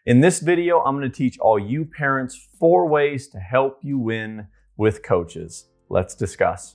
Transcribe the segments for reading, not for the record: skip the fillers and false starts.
In this video, I'm going to teach all you parents 4 ways to help you win with coaches. Let's discuss.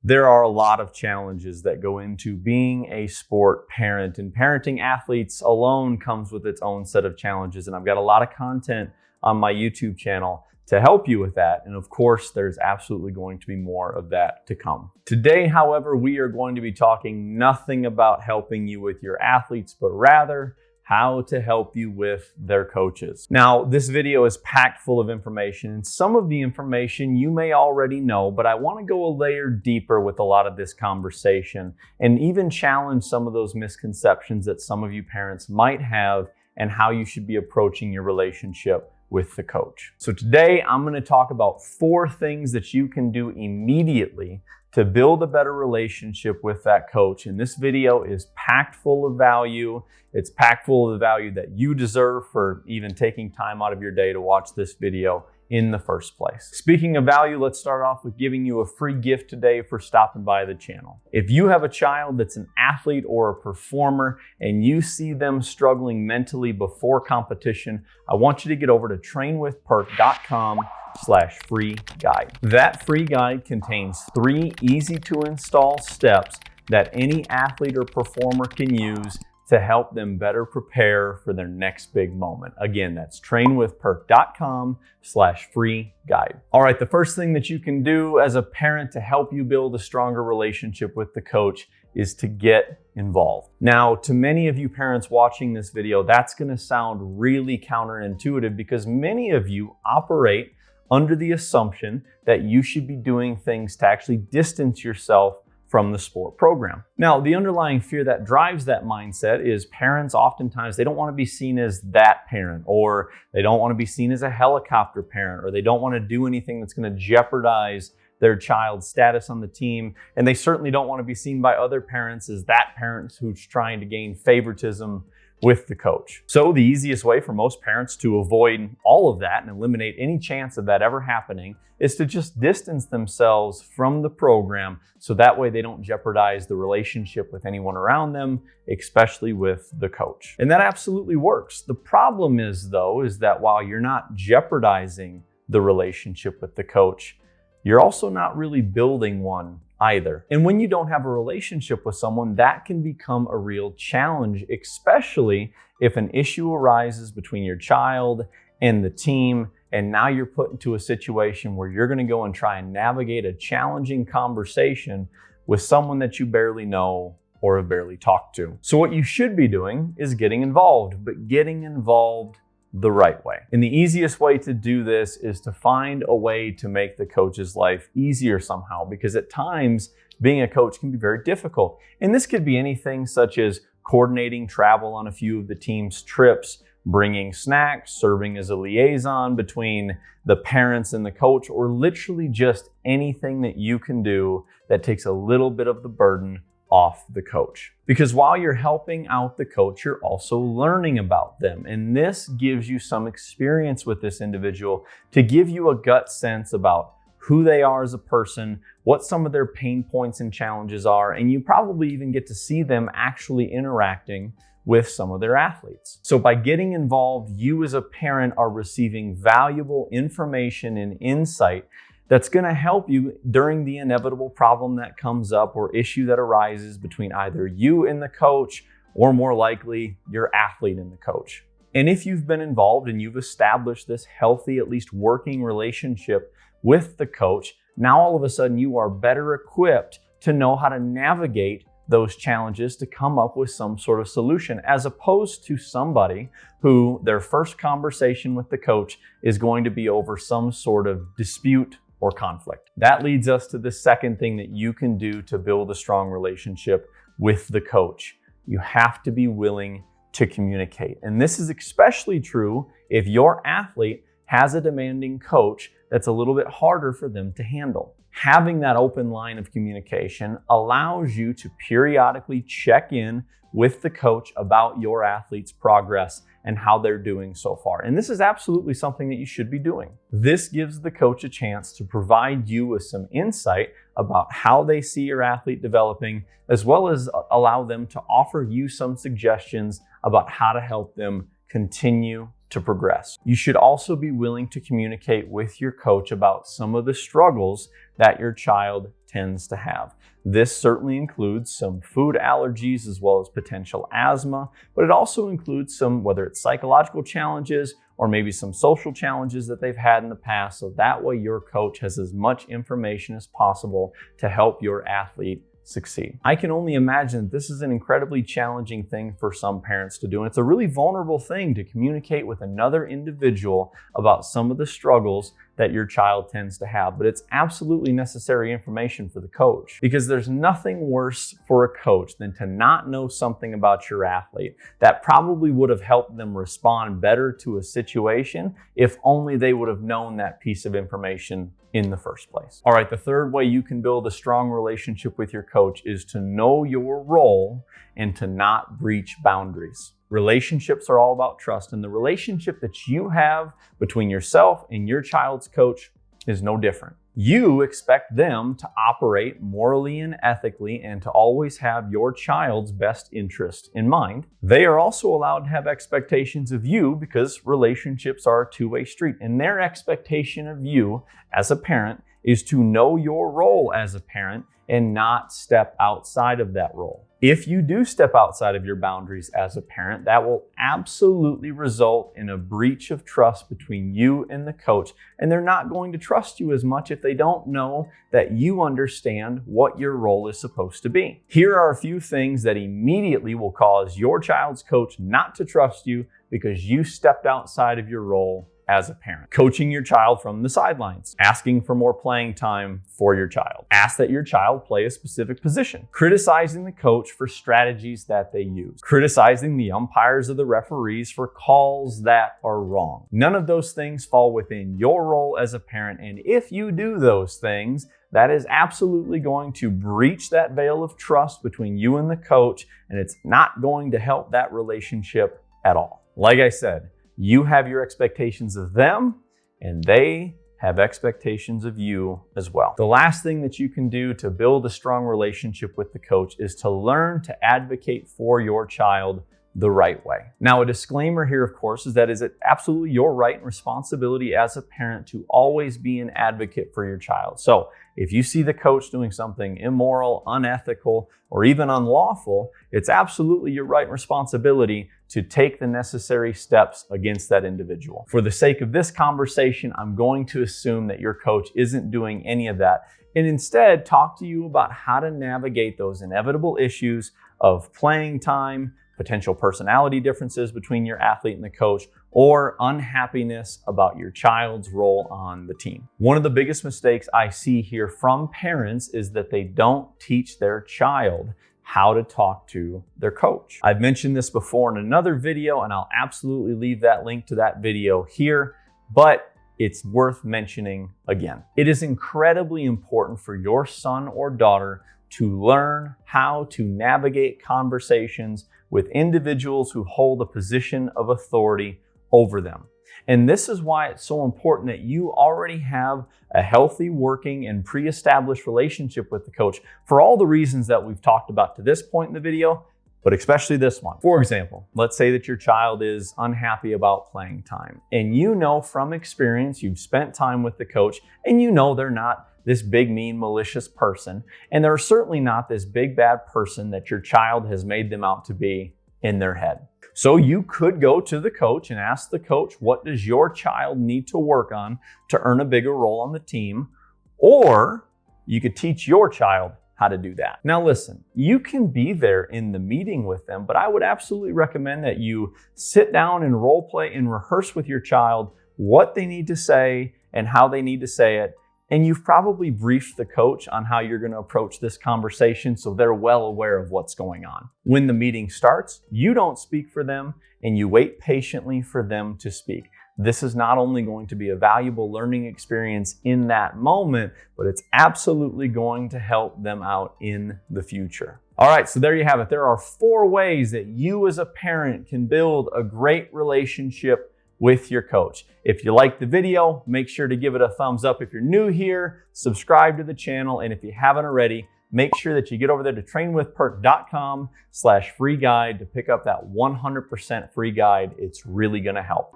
There are a lot of challenges that go into being a sport parent, and parenting athletes alone comes with its own set of challenges. And I've got a lot of content on my YouTube channel to help you with that. And of course, there's absolutely going to be more of that to come. Today, however, we are going to be talking nothing about helping you with your athletes, but rather how to help you with their coaches. Now, this video is packed full of information, and some of the information you may already know, but I want to go a layer deeper with a lot of this conversation and even challenge some of those misconceptions that some of you parents might have and how you should be approaching your relationship with the coach. So today, I'm going to talk about 4 things that you can do immediately to build a better relationship with that coach. And this video is packed full of value. It's packed full of the value that you deserve for even taking time out of your day to watch this video in the first place. Speaking of value, let's start off with giving you a free gift today for stopping by the channel. If you have a child that's an athlete or a performer and you see them struggling mentally before competition, I want you to get over to trainwithperk.com/free guide. That free guide contains 3 easy to install steps that any athlete or performer can use to help them better prepare for their next big moment. Again, that's trainwithperk.com/free guide. All right, the first thing that you can do as a parent to help you build a stronger relationship with the coach is to get involved. Now, to many of you parents watching this video, that's gonna sound really counterintuitive because many of you operate under the assumption that you should be doing things to actually distance yourself from the sport program. Now, the underlying fear that drives that mindset is parents oftentimes, they don't want to be seen as that parent, or they don't want to be seen as a helicopter parent, or they don't want to do anything that's going to jeopardize their child's status on the team. And they certainly don't want to be seen by other parents as that parent who's trying to gain favoritism with the coach. So the easiest way for most parents to avoid all of that and eliminate any chance of that ever happening is to just distance themselves from the program so that way they don't jeopardize the relationship with anyone around them, especially with the coach. And that absolutely works. The problem is, though, is that while you're not jeopardizing the relationship with the coach, you're also not really building one either. And when you don't have a relationship with someone, that can become a real challenge, especially if an issue arises between your child and the team, and now you're put into a situation where you're going to go and try and navigate a challenging conversation with someone that you barely know or have barely talked to. So what you should be doing is getting involved, but getting involved the right way. And the easiest way to do this is to find a way to make the coach's life easier somehow, because at times being a coach can be very difficult. And this could be anything such as coordinating travel on a few of the team's trips, bringing snacks, serving as a liaison between the parents and the coach, or literally just anything that you can do that takes a little bit of the burden off the coach. Because while you're helping out the coach, you're also learning about them. And this gives you some experience with this individual to give you a gut sense about who they are as a person, what some of their pain points and challenges are, and you probably even get to see them actually interacting with some of their athletes. So by getting involved, you as a parent are receiving valuable information and insight that's going to help you during the inevitable problem that comes up or issue that arises between either you and the coach, or more likely your athlete and the coach. And if you've been involved and you've established this healthy, at least working relationship with the coach, now all of a sudden you are better equipped to know how to navigate those challenges to come up with some sort of solution, as opposed to somebody who their first conversation with the coach is going to be over some sort of dispute or conflict. That leads us to the second thing that you can do to build a strong relationship with the coach. You have to be willing to communicate. And this is especially true if your athlete has a demanding coach that's a little bit harder for them to handle. Having that open line of communication allows you to periodically check in with the coach about your athlete's progress and how they're doing so far. And this is absolutely something that you should be doing. This gives the coach a chance to provide you with some insight about how they see your athlete developing, as well as allow them to offer you some suggestions about how to help them continue to progress. You should also be willing to communicate with your coach about some of the struggles that your child tends to have. This certainly includes some food allergies as well as potential asthma, but it also includes some, whether it's psychological challenges or maybe some social challenges that they've had in the past. So that way your coach has as much information as possible to help your athlete succeed. I can only imagine this is an incredibly challenging thing for some parents to do. And it's a really vulnerable thing to communicate with another individual about some of the struggles that your child tends to have. But it's absolutely necessary information for the coach, because there's nothing worse for a coach than to not know something about your athlete that probably would have helped them respond better to a situation if only they would have known that piece of information in the first place. All right, the third way you can build a strong relationship with your coach is to know your role and to not breach boundaries. Relationships are all about trust, and the relationship that you have between yourself and your child's coach is no different. You expect them to operate morally and ethically and to always have your child's best interest in mind. They are also allowed to have expectations of you, because relationships are a two-way street, and their expectation of you as a parent is to know your role as a parent and not step outside of that role. If you do step outside of your boundaries as a parent, that will absolutely result in a breach of trust between you and the coach, and they're not going to trust you as much if they don't know that you understand what your role is supposed to be. Here are a few things that immediately will cause your child's coach not to trust you because you stepped outside of your role as a parent. Coaching your child from the sidelines, asking for more playing time for your child. Ask that your child play a specific position. Criticizing the coach for strategies that they use. Criticizing the umpires or the referees for calls that are wrong. None of those things fall within your role as a parent, and if you do those things, that is absolutely going to breach that veil of trust between you and the coach, and it's not going to help that relationship at all. Like I said, you have your expectations of them, and they have expectations of you as well. The last thing that you can do to build a strong relationship with the coach is to learn to advocate for your child the right way. Now, a disclaimer here, of course, is that it's absolutely your right and responsibility as a parent to always be an advocate for your child. So if you see the coach doing something immoral, unethical, or even unlawful, it's absolutely your right and responsibility to take the necessary steps against that individual. For the sake of this conversation, I'm going to assume that your coach isn't doing any of that, and instead talk to you about how to navigate those inevitable issues of playing time, potential personality differences between your athlete and the coach, or unhappiness about your child's role on the team. One of the biggest mistakes I see here from parents is that they don't teach their child how to talk to their coach. I've mentioned this before in another video, and I'll absolutely leave that link to that video here, but it's worth mentioning again. It is incredibly important for your son or daughter to learn how to navigate conversations with individuals who hold a position of authority over them. And this is why it's so important that you already have a healthy, working, and pre-established relationship with the coach for all the reasons that we've talked about to this point in the video, but especially this one. For example, let's say that your child is unhappy about playing time, and you know from experience, you've spent time with the coach, and you know they're not this big, mean, malicious person, and they're certainly not this big, bad person that your child has made them out to be in their head. So you could go to the coach and ask the coach, what does your child need to work on to earn a bigger role on the team? Or you could teach your child how to do that. Now listen, you can be there in the meeting with them, but I would absolutely recommend that you sit down and role play and rehearse with your child what they need to say and how they need to say it. And you've probably briefed the coach on how you're going to approach this conversation, so they're well aware of what's going on. When the meeting starts, you don't speak for them, and you wait patiently for them to speak. This is not only going to be a valuable learning experience in that moment, but it's absolutely going to help them out in the future. All right, so there you have it. There are 4 ways that you as a parent can build a great relationship with your coach. If you like the video, make sure to give it a thumbs up. If you're new here, subscribe to the channel. And if you haven't already, make sure that you get over there to trainwithperk.com/free guide to pick up that 100% free guide. It's really gonna help.